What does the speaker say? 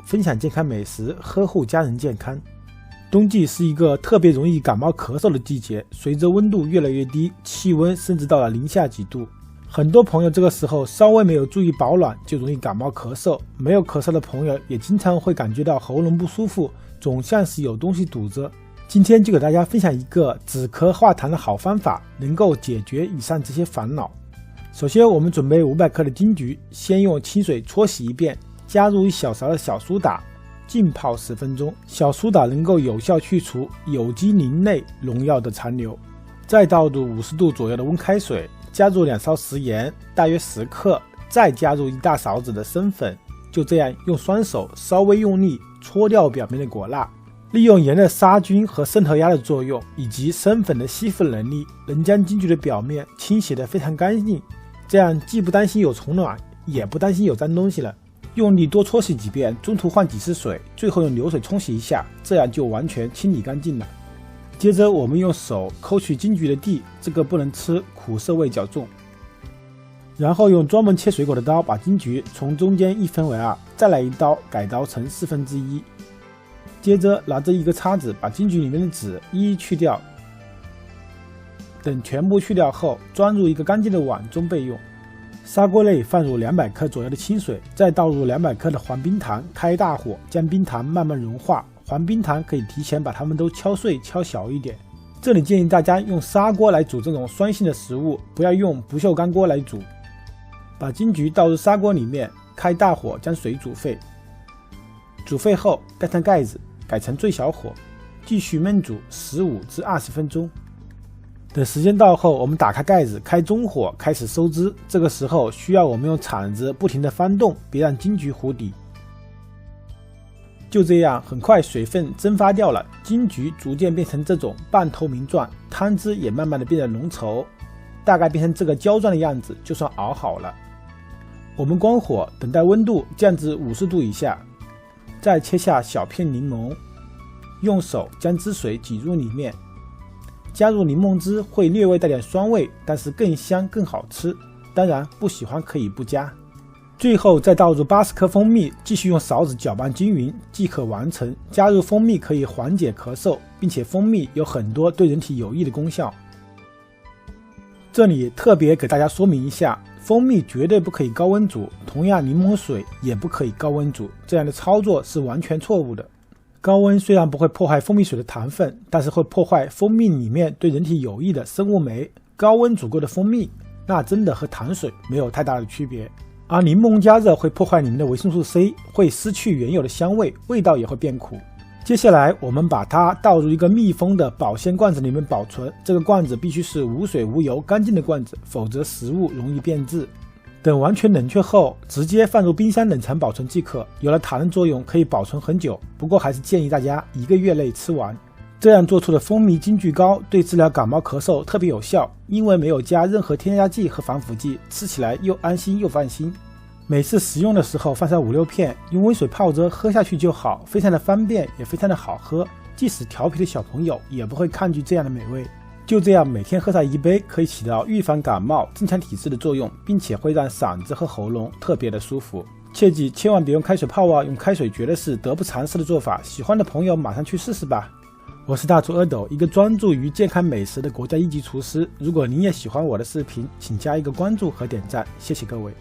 分享健康美食，呵护家人健康。冬季是一个特别容易感冒咳嗽的季节，随着温度越来越低，气温甚至到了零下几度，很多朋友这个时候稍微没有注意保暖，就容易感冒咳嗽。没有咳嗽的朋友也经常会感觉到喉咙不舒服，总像是有东西堵着。今天就给大家分享一个止咳化痰的好方法，能够解决以上这些烦恼。首先我们准备500克的金桔，先用清水搓洗一遍，加入1小勺的小苏打，浸泡10分钟。小苏打能够有效去除有机磷类农药的残留。再倒入50度左右的温开水，加入2勺食盐，大约10克，再加入1大勺子的生粉。就这样用双手稍微用力搓掉表面的果蜡，利用盐的杀菌和渗透压的作用，以及生粉的吸附能力，能将金桔的表面清洗得非常干净。这样既不担心有虫卵，也不担心有脏东西了。用力多搓洗几遍，中途换几次水，最后用流水冲洗一下，这样就完全清理干净了。接着我们用手抠取金桔的蒂，这个不能吃，苦涩味较重。然后用专门切水果的刀把金桔从中间1分为2，再来一刀改刀成1/4。接着拿着一个叉子把金桔里面的籽一一去掉，等全部去掉后，装入一个干净的碗中备用。砂锅内放入200克左右的清水，再倒入200克的黄冰糖，开大火将冰糖慢慢融化。黄冰糖可以提前把它们都敲碎敲小一点。这里建议大家用砂锅来煮这种酸性的食物，不要用不锈钢锅来煮。把金桔倒入砂锅里面，开大火将水煮沸。煮沸后盖上盖子，改成最小火，继续焖煮15至20分钟。等时间到后，我们打开盖子，开中火开始收汁。这个时候需要我们用铲子不停地翻动，别让金桔糊底。就这样，很快水分蒸发掉了，金桔逐渐变成这种半透明状，汤汁也慢慢的变得浓稠，大概变成这个胶状的样子，就算熬好了。我们关火，等待温度降至50度以下，再切下小片柠檬，用手将汁水挤入里面。加入柠檬汁会略微带点酸味，但是更香更好吃，当然不喜欢可以不加。最后再倒入80克蜂蜜，继续用勺子搅拌均匀即可完成。加入蜂蜜可以缓解咳嗽，并且蜂蜜有很多对人体有益的功效。这里特别给大家说明一下，蜂蜜绝对不可以高温煮，同样柠檬水也不可以高温煮，这样的操作是完全错误的。高温虽然不会破坏蜂蜜水的糖分，但是会破坏蜂蜜里面对人体有益的生物酶。高温煮过的蜂蜜，那真的和糖水没有太大的区别。而柠檬加热会破坏里面的维生素 C， 会失去原有的香味，味道也会变苦。接下来我们把它倒入一个密封的保鲜罐子里面保存，这个罐子必须是无水无油干净的罐子，否则食物容易变质。等完全冷却后，直接放入冰箱冷藏保存即可。有了糖的作用，可以保存很久，不过还是建议大家1个月内吃完。这样做出的蜂蜜金桔膏对治疗感冒咳嗽特别有效，因为没有加任何添加剂和防腐剂，吃起来又安心又放心。每次食用的时候放上5-6片，用温水泡着喝下去就好，非常的方便，也非常的好喝，即使调皮的小朋友也不会抗拒这样的美味。就这样每天喝上1杯，可以起到预防感冒、增强体质的作用，并且会让嗓子和喉咙特别的舒服。切记千万别用开水泡啊，用开水绝对是得不偿失的做法。喜欢的朋友马上去试试吧。我是大厨阿斗，一个专注于健康美食的国家1级厨师。如果您也喜欢我的视频，请加一个关注和点赞，谢谢各位。